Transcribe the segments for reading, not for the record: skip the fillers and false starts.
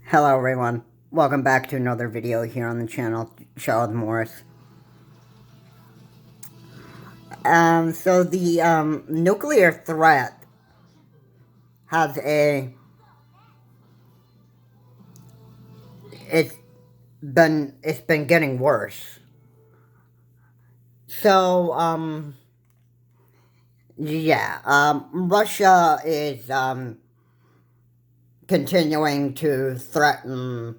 Hello everyone, welcome back to another video here on the channel, Charles Morris. So the nuclear threat has it's it's been getting worse. So, yeah, Russia is, continuing to threaten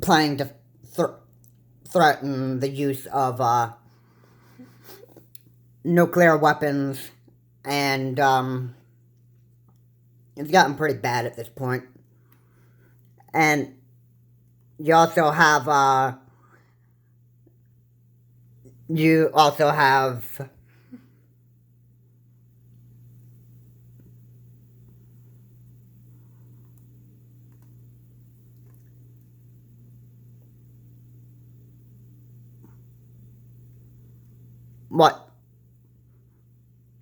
planning to threaten the use of, nuclear weapons, and, it's gotten pretty bad at this point. And you also have, you also have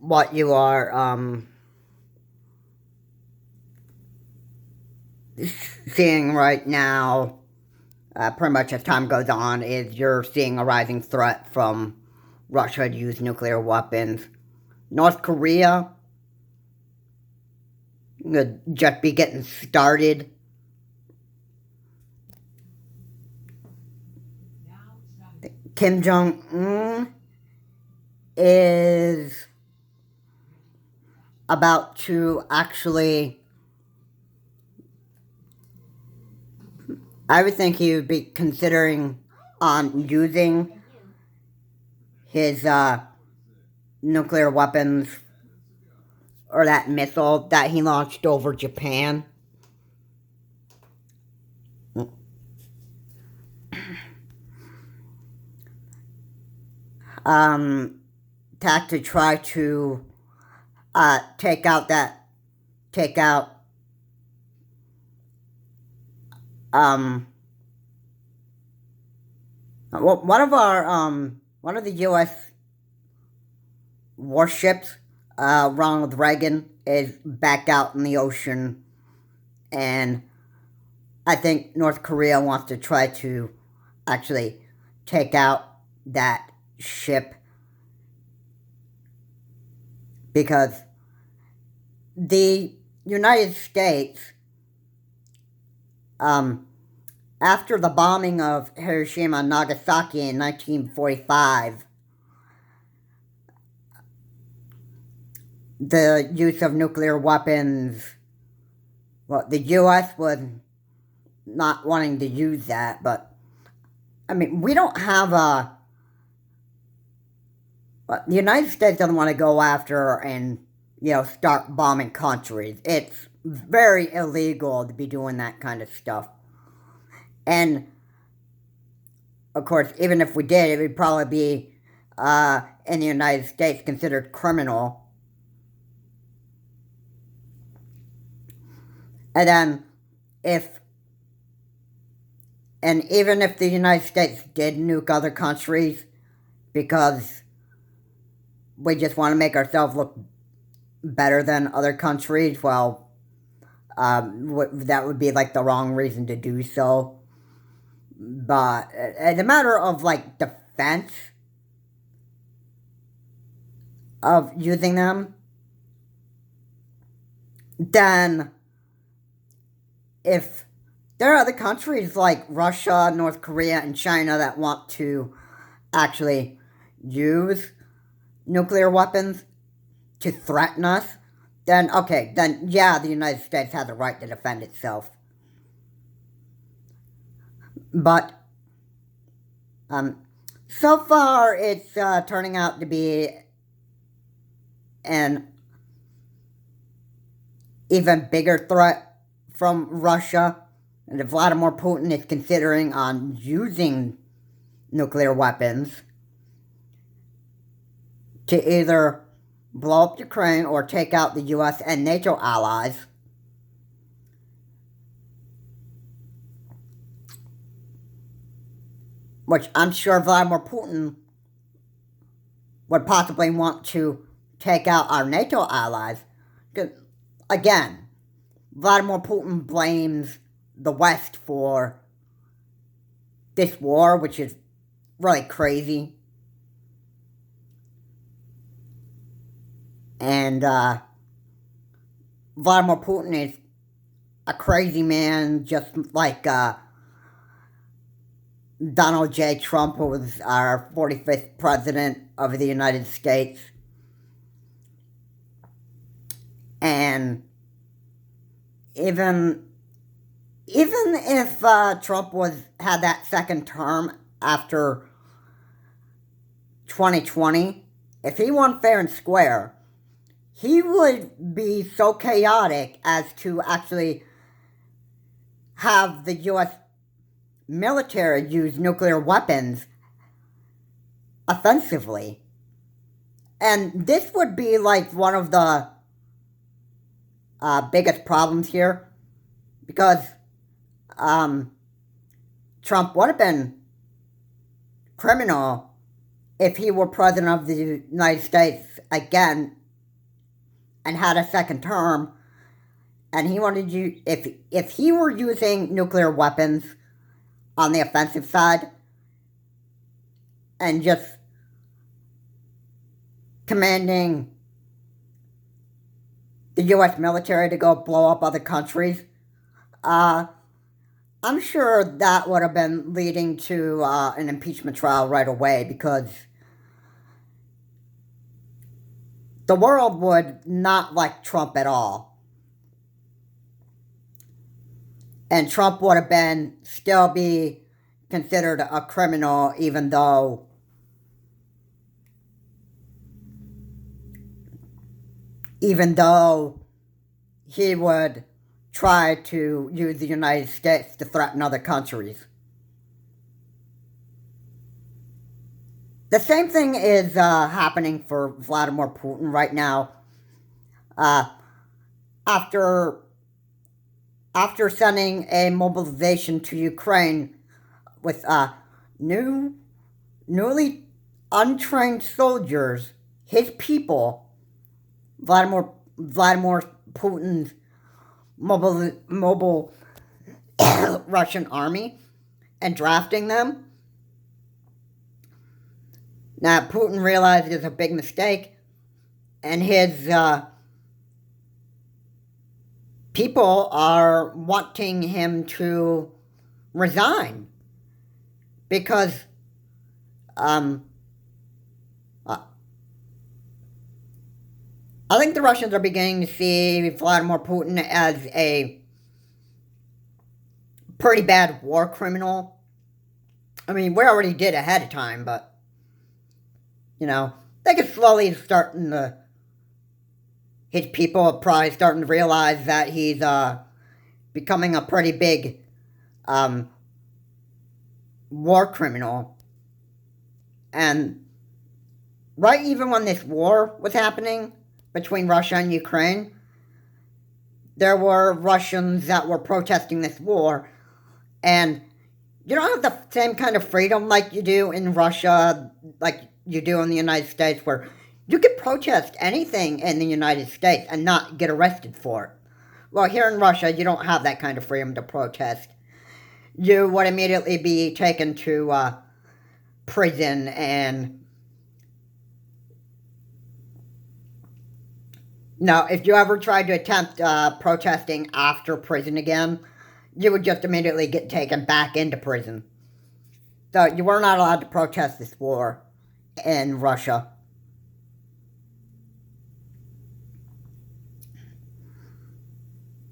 what you are, seeing right now, pretty much as time goes on, is you're seeing a rising threat from Russia to use nuclear weapons. North Korea could just be getting started. Kim Jong-un is about to actually, I would think he would be considering on using his nuclear weapons, or that missile that he launched over Japan. To try to take out one of the U.S. warships, Ronald Reagan, is back out in the ocean, and I think North Korea wants to try to actually take out that ship, because the United States, after the bombing of Hiroshima and Nagasaki in 1945, the use of nuclear weapons, well, the U.S. was not wanting to use that, but, I mean, we don't have the United States doesn't want to go after and, start bombing countries. It's very illegal to be doing that kind of stuff. And, of course, even if we did, it would probably be, in the United States, considered criminal. And then, even if the United States did nuke other countries, because we just want to make ourselves look better than other countries, well, that would be, like, the wrong reason to do so. But as a matter of, like, defense of using them, then if there are other countries like Russia, North Korea, and China that want to actually use nuclear weapons to threaten us, then okay, then yeah, the United States has a right to defend itself. But, so far it's turning out to be an even bigger threat from Russia, and if Vladimir Putin is considering on using nuclear weapons to either blow up Ukraine or take out the US and NATO allies, which I'm sure Vladimir Putin would possibly want to take out our NATO allies. 'Cause, again, Vladimir Putin blames the West for this war, which is really crazy. And Vladimir Putin is a crazy man, just like Donald J. Trump, who was our 45th president of the United States. And even if Trump had that second term after 2020, if he won fair and square, he would be so chaotic as to actually have the U.S. military use nuclear weapons offensively. And this would be like one of the biggest problems here, because Trump would have been criminal if he were president of the United States again and had a second term, and he wanted you, if he were using nuclear weapons on the offensive side and just commanding the U.S. military to go blow up other countries, I'm sure that would have been leading to an impeachment trial right away, because the world would not like Trump at all. And Trump would have still be considered a criminal, even though he would try to use the United States to threaten other countries. The same thing is happening for Vladimir Putin right now. After sending a mobilization to Ukraine with newly untrained soldiers, his people, Vladimir Putin's mobile Russian army, and drafting them. Now, Putin realized it's a big mistake, and his people are wanting him to resign, because I think the Russians are beginning to see Vladimir Putin as a pretty bad war criminal. I mean, we already did ahead of time, but, you know, they could slowly starting to, his people are probably starting to realize that he's becoming a pretty big war criminal. And right even when this war was happening between Russia and Ukraine, there were Russians that were protesting this war, and you don't have the same kind of freedom like you do in Russia, like you do in the United States, where you could protest anything in the United States and not get arrested for it. Well, here in Russia, you don't have that kind of freedom to protest. You would immediately be taken to prison, and now, if you ever tried to attempt protesting after prison again, you would just immediately get taken back into prison. So you were not allowed to protest this war in Russia.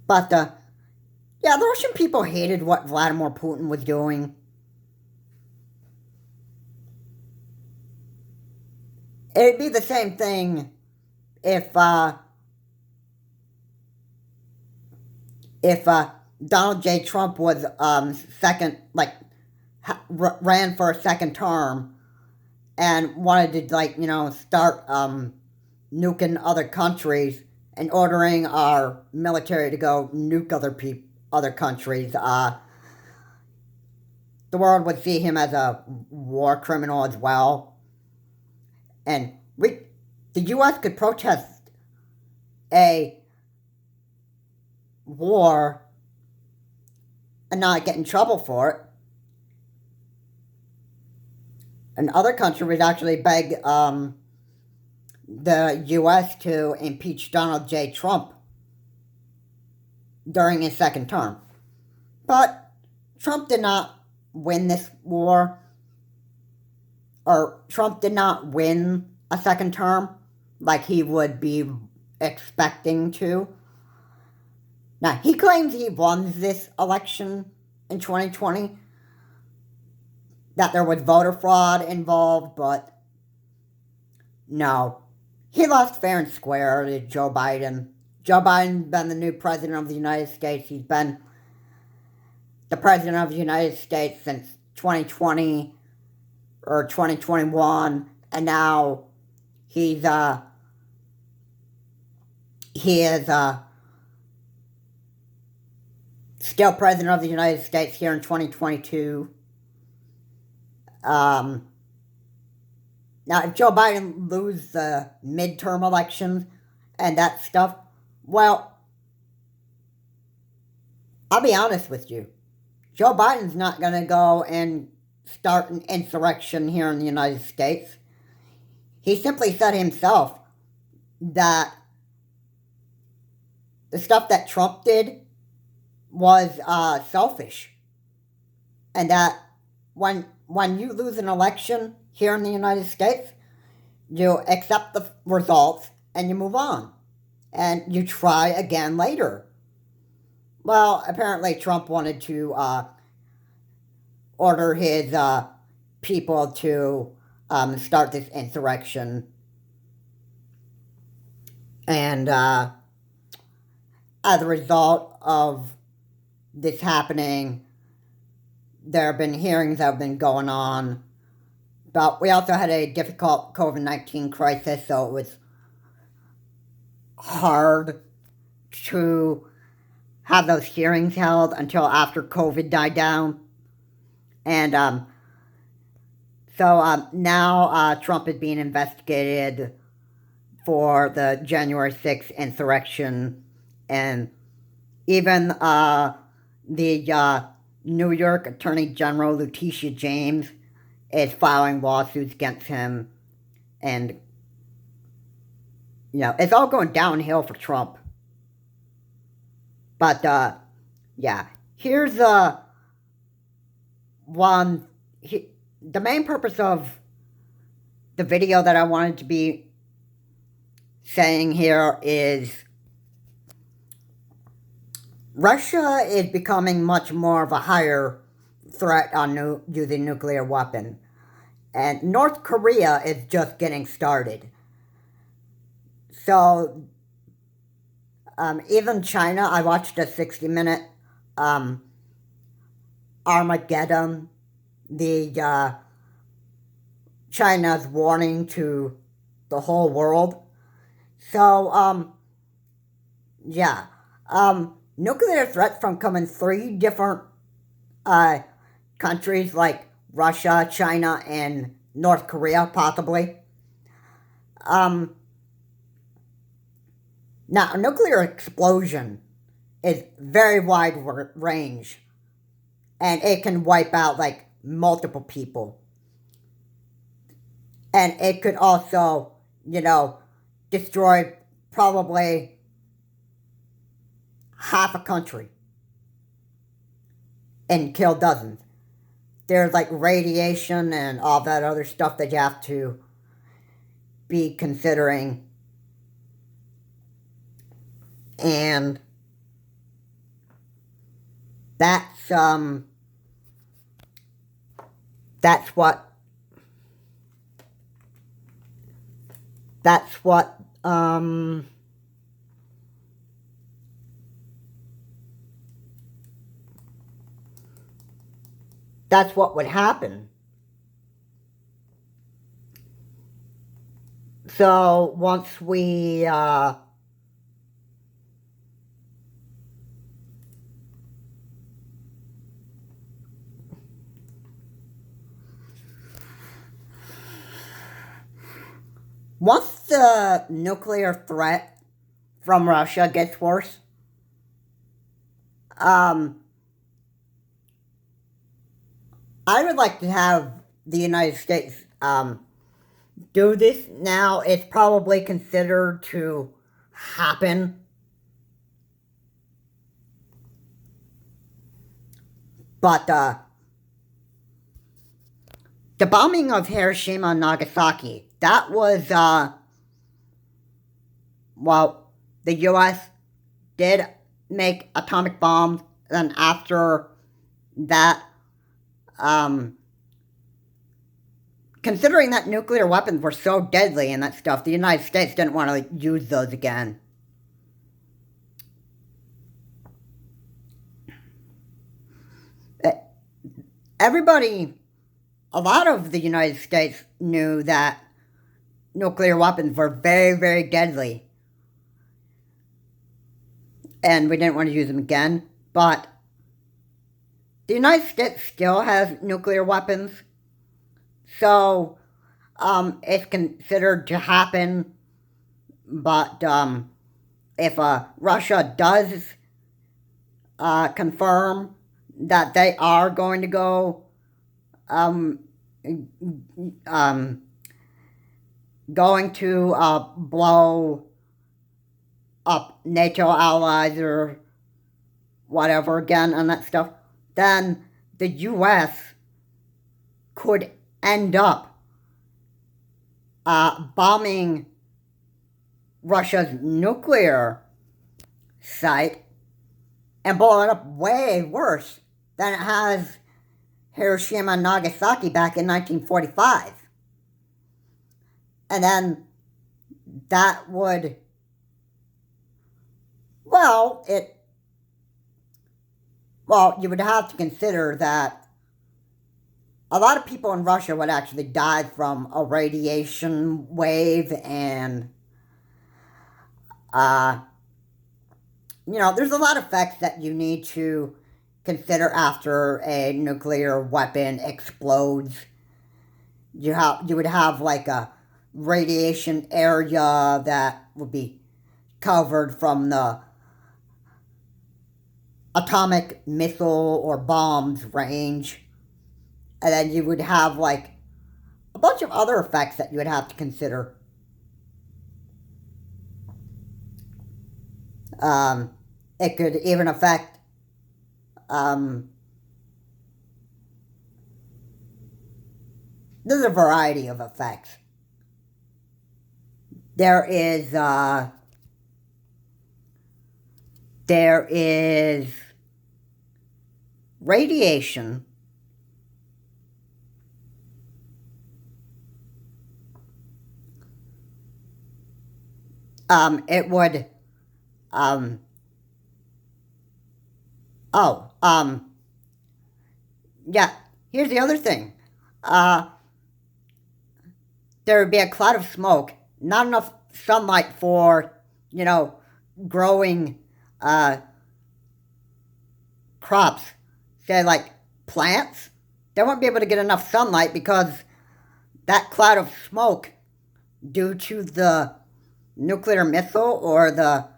But, yeah, the Russian people hated what Vladimir Putin was doing. It'd be the same thing if Donald J. Trump was ran for a second term and wanted to, start nuking other countries and ordering our military to go nuke other countries. The world would see him as a war criminal as well. And the U.S. could protest a war and not get in trouble for it. And other countries would actually beg the U.S. to impeach Donald J. Trump during his second term. But Trump did not win this war, or Trump did not win a second term like he would be expecting to. Now, he claims he won this election in 2020, that there was voter fraud involved, but no. He lost fair and square to Joe Biden. Joe Biden's been the new president of the United States. He's been the president of the United States since 2020 or 2021, and now he is still president of the United States here in 2022. Now, if Joe Biden loses the midterm elections and that stuff, well, I'll be honest with you. Joe Biden's not going to go and start an insurrection here in the United States. He simply said himself that the stuff that Trump did was selfish. And that when you lose an election here in the United States, you accept the results and you move on. And you try again later. Well, apparently Trump wanted to order his people to start this insurrection. And as a result of this happening, there have been hearings that have been going on. But we also had a difficult COVID-19 crisis, so it was hard to have those hearings held until after COVID died down. And so now Trump is being investigated for the January 6th insurrection. And even the New York Attorney General Letitia James is filing lawsuits against him. And, you know, it's all going downhill for Trump. But, yeah, here's the main purpose of the video that I wanted to be saying here is Russia is becoming much more of a higher threat on using nuclear weapon. And North Korea is just getting started. So, even China, I watched a 60-minute Armageddon, the China's warning to the whole world. So, yeah. Nuclear threats from coming 3 different countries like Russia, China, and North Korea, possibly. Now, a nuclear explosion is very wide range, and it can wipe out, like, multiple people. And it could also, you know, destroy probably half a country and kill dozens. There's, like, radiation and all that other stuff that you have to be considering. And that's what would happen. So once we Once the nuclear threat from Russia gets worse, um, I would like to have the United States do this. Now, it's probably considered to happen, but the bombing of Hiroshima and Nagasaki, that was, well, the U.S. did make atomic bombs, and after that, considering that nuclear weapons were so deadly and that stuff, the United States didn't want to use those again. Everybody, a lot of the United States knew that nuclear weapons were very, very deadly, and we didn't want to use them again, but the United States still has nuclear weapons, so it's considered to happen, but if Russia does confirm that they are going to go going to blow up NATO allies or whatever again and that stuff, then the U.S. could end up bombing Russia's nuclear site and blow it up way worse than it has Hiroshima and Nagasaki back in 1945. And then that would, well, you would have to consider that a lot of people in Russia would actually die from a radiation wave, and there's a lot of effects that you need to consider after a nuclear weapon explodes. You would have like a radiation area that would be covered from the atomic missile or bombs range. And then you would have like a bunch of other effects that you would have to consider. It could even affect there's a variety of effects. There is radiation. It would yeah, here's the other thing. There would be a cloud of smoke, not enough sunlight for, growing crops, say like plants. They won't be able to get enough sunlight because that cloud of smoke, due to the nuclear missile or the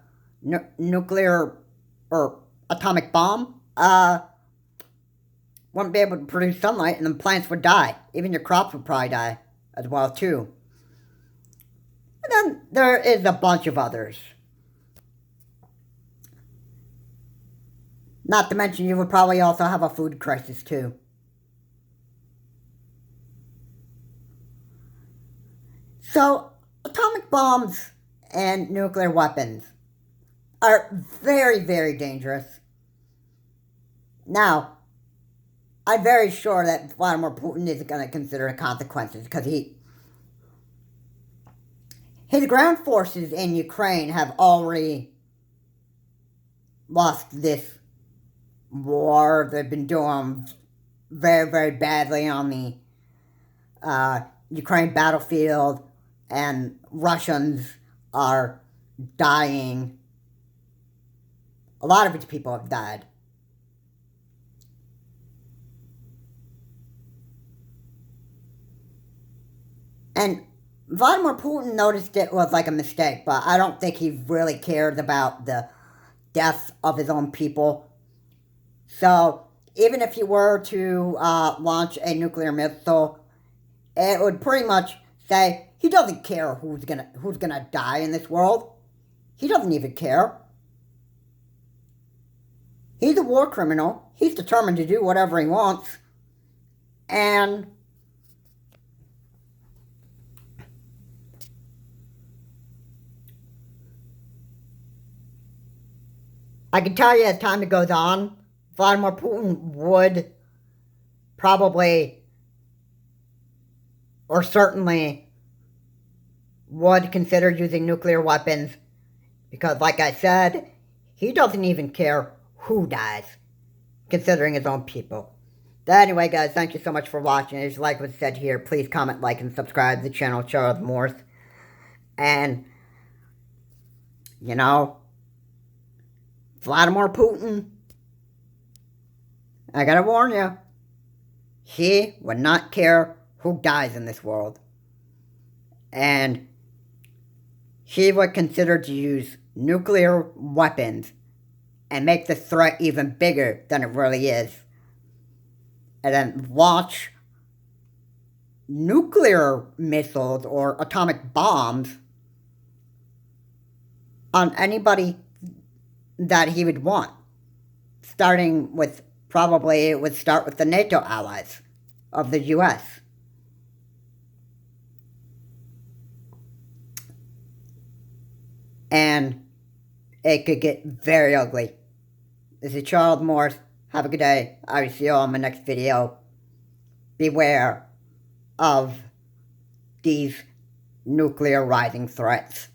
nuclear or atomic bomb, wouldn't be able to produce sunlight, and then plants would die. Even your crops would probably die as well too. And then there is a bunch of others. Not to mention you would probably also have a food crisis too. So, atomic bombs and nuclear weapons are very, very dangerous. Now, I'm very sure that Vladimir Putin isn't going to consider the consequences because his ground forces in Ukraine have already lost this war. They've been doing very, very badly on the Ukraine battlefield, and Russians are dying. A lot of its people have died. And Vladimir Putin noticed it was like a mistake, but I don't think he really cared about the deaths of his own people. So even if he were to launch a nuclear missile, it would pretty much say he doesn't care who's gonna die in this world. He doesn't even care. He's a war criminal. He's determined to do whatever he wants. And I can tell you as time goes on, Vladimir Putin would probably, or certainly, would consider using nuclear weapons because, like I said, he doesn't even care who dies, considering his own people. But anyway, guys, thank you so much for watching. If you like what's said here, please comment, like, and subscribe to the channel, Charles Morse. And, you know, Vladimir Putin, I gotta warn you, he would not care who dies in this world. And he would consider to use nuclear weapons and make the threat even bigger than it really is. And then launch nuclear missiles or atomic bombs on anybody that he would want. Starting with, probably it would start with the NATO allies of the US. And it could get very ugly. This is Charles Morse. Have a good day. I will see you all in my next video. Beware of these nuclear rising threats.